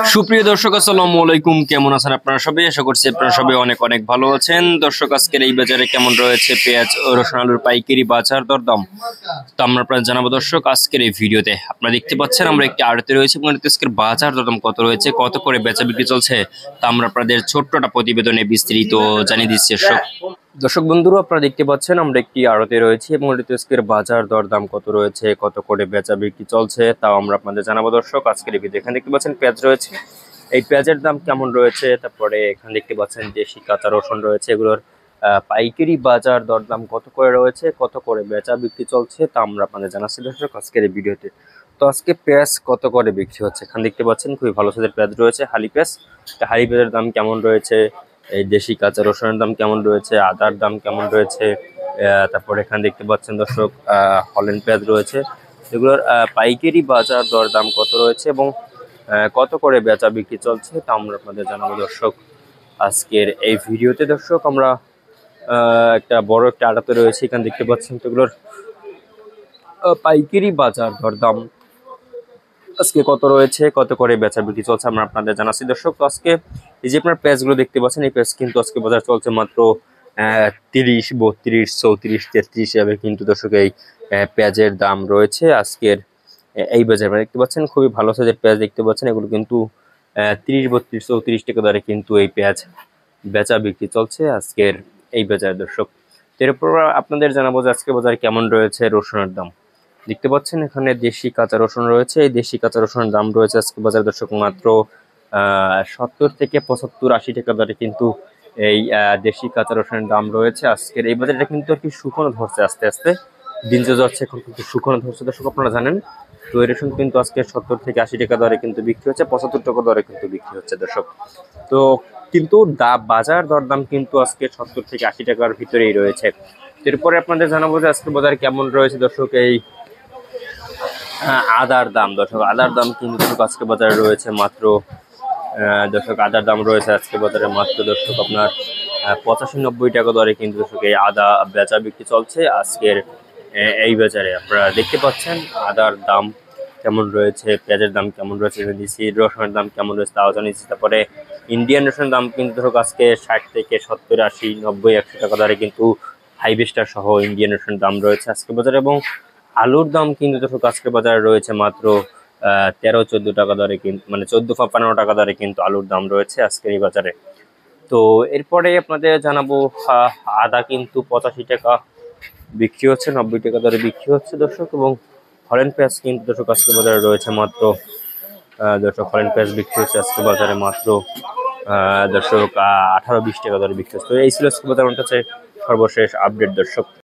সুপ্রিয় দর্শক, আসসালামু আলাইকুম। কেমন আছেন আপনারা সবাই? আশা করছি আপনারা সবাই অনেক অনেক ভালো আছেন। দর্শক, আজকের এই বাজারে কেমন রয়েছে পেঁয়াজ ও রসুন আলুর পাইকারি বাজার দরদাম, তো আমরা আপনারা জানাবো। দর্শক, আজকের এই ভিডিওতে আপনারা দেখতে পাচ্ছেন আমরা একটি আড়তে রয়েছে এবং আজকের বাজার দরদাম কত রয়েছে, কত করে বেচা বিক্রি চলছে, তা আমরা আপনাদের ছোট্টটা প্রতিবেদনে বিস্তারিত জানিয়ে দিচ্ছি। দর্শক বন্ধুরা, আপনারা দেখতে পাচ্ছেন আমরা একটি আড়তে রয়েছে এবং আজকের বাজার দরদাম কত রয়েছে, কত করে বেচা বিক্রি চলছে, তাও আমরা আপনাদের জানাবো। দর্শক, আজকের এই ভিডিও এখানে দেখতে পাচ্ছেন পেঁয়াজ রয়েছে, এই পেঁয়াজের দাম কেমন রয়েছে, তারপরে এখানে দেখতে পাচ্ছেন দেশি কাঁচা রসুন রয়েছে, এগুলোর পাইকারি বাজার দরদাম কত করে রয়েছে, কত করে বেচা বিক্রি চলছে, তা আমরা আপনাদের জানাচ্ছি। দর্শক, আজকের এই ভিডিওতে তো আজকে পেঁয়াজ কত করে বিক্রি হচ্ছে এখানে দেখতে পাচ্ছেন খুবই ভালো সাইজের পেঁয়াজ রয়েছে, হালি পেঁয়াজ। হালি পেঁয়াজের দাম কেমন রয়েছে, এই দেশি কাঁচা রসুনের দাম কেমন রয়েছে, আদার দাম কেমন রয়েছে, তারপর এখানে দেখতে পাচ্ছেন দর্শক হল্যান্ড পেঁয়াজ রয়েছে, এগুলোর পাইকারি বাজার দরদাম কত রয়েছে এবং কত করে বেচা বিক্রি চলছে, তা আমরা আপনাদের জানাবো। দর্শক, আজকের এই ভিডিওতে দর্শক আমরা একটা বড় একটা আড়তে রয়েছে, এখানে দেখতে পাচ্ছেন তো এগুলোর পাইকারি বাজার দরদাম আজকে কত রয়েছে, কত করে বেচা বিক্রি চলছে, আমরা আপনাদের জানাচ্ছি। দর্শক, তো আজকে এই যে আপনার পেঁয়াজগুলো দেখতে পাচ্ছেন, এই পেঁয়াজ কিন্তু আজকে বাজার চলছে মাত্র 30, 32, 34, 33 হিসাবে কিন্তু দর্শক এই পেঁয়াজের দাম রয়েছে আজকের এই বাজারে। দেখতে পাচ্ছেন খুবই ভালো সাইজের পেঁয়াজ দেখতে পাচ্ছেন, এগুলো কিন্তু 30, 32, 34 টাকা দরে কিন্তু এই পেঁয়াজ বেচা বিক্রি চলছে আজকের এই বাজারে। দর্শক, এরপর আপনাদের জানাবো যে আজকের বাজারে কেমন রয়েছে রসুনের দাম। দেখতে পাচ্ছেন এখানে দেশি কাঁচা রসুন রয়েছে, এই দেশি কাঁচা রসুনের দাম রয়েছে আজকে বাজারে দর্শক মাত্র 70 থেকে 75, 80 টাকা দরে কিন্তু এই দেশি কাঁচা রসুনের দাম রয়েছে আজকের এই বাজারে। কিন্তু আর কি শুকনো ধরছে, আস্তে আস্তে দিন যে যাচ্ছে এখন কিন্তু শুকনো ধরছে। দর্শক, আপনারা জানেন তো এই রসুন কিন্তু আজকে 70 থেকে 80 টাকা দরে কিন্তু বিক্রি হচ্ছে, 75 টাকা দরে কিন্তু বিক্রি হচ্ছে। দর্শক, তো কিন্তু বাজার দরদাম কিন্তু আজকে 70 থেকে 80 টাকার ভিতরেই রয়েছে। এরপরে আপনাদের জানাবো যে আজকে বাজার কেমন রয়েছে। দর্শক, এই আদার দাম, দর্শক আদার দাম কিন্তু আজকে বাজারে রয়েছে মাত্র দর্শক আদার দাম রয়েছে আজকে বাজারে মাত্র দর্শক আপনার 85-90 টাকা দরে কিন্তু দর্শক এই আদা বেচা বিক্রি চলছে আজকের এই বাজারে। আপনারা দেখতে পাচ্ছেন আদার দাম কেমন রয়েছে, পেঁয়াজের দাম কেমন রয়েছে দিচ্ছি, রসুনের দাম কেমন রয়েছে তাও জানিয়েছি। তারপরে ইন্ডিয়ান রসুনের দাম কিন্তু ধরো আজকে 60 থেকে 70, 80, 90, 100 টাকা দরে কিন্তু 5 স্টার সহ ইন্ডিয়ান রসুনের দাম রয়েছে আজকে বাজারে। এবং আলুর দাম কিন্তু দর্শক আজকে বাজারে রয়েছে মাত্র 13-14 টাকা দরে, কিন্তু মানে 14-15 টাকা দরে কিন্তু আলুর দাম রয়েছে আজকের এই বাজারে। তো এরপরে আপনাদের জানাবো আদা কিন্তু 85 টাকা বিক্রি হচ্ছে, 90 টাকা দরে বিক্রি হচ্ছে দর্শক। এবং হল্যান্ড পেঁয়াজ কিন্তু দর্শক আজকে বাজারে রয়েছে মাত্র দর্শক হল্যান্ড পেঁয়াজ বিক্রি হচ্ছে আজকে বাজারে মাত্র দর্শক 18-20 টাকা দরে বিক্রি হচ্ছে। তো এই ছিল আজকে বাজার আমার কাছে সর্বশেষ আপডেট। দর্শক।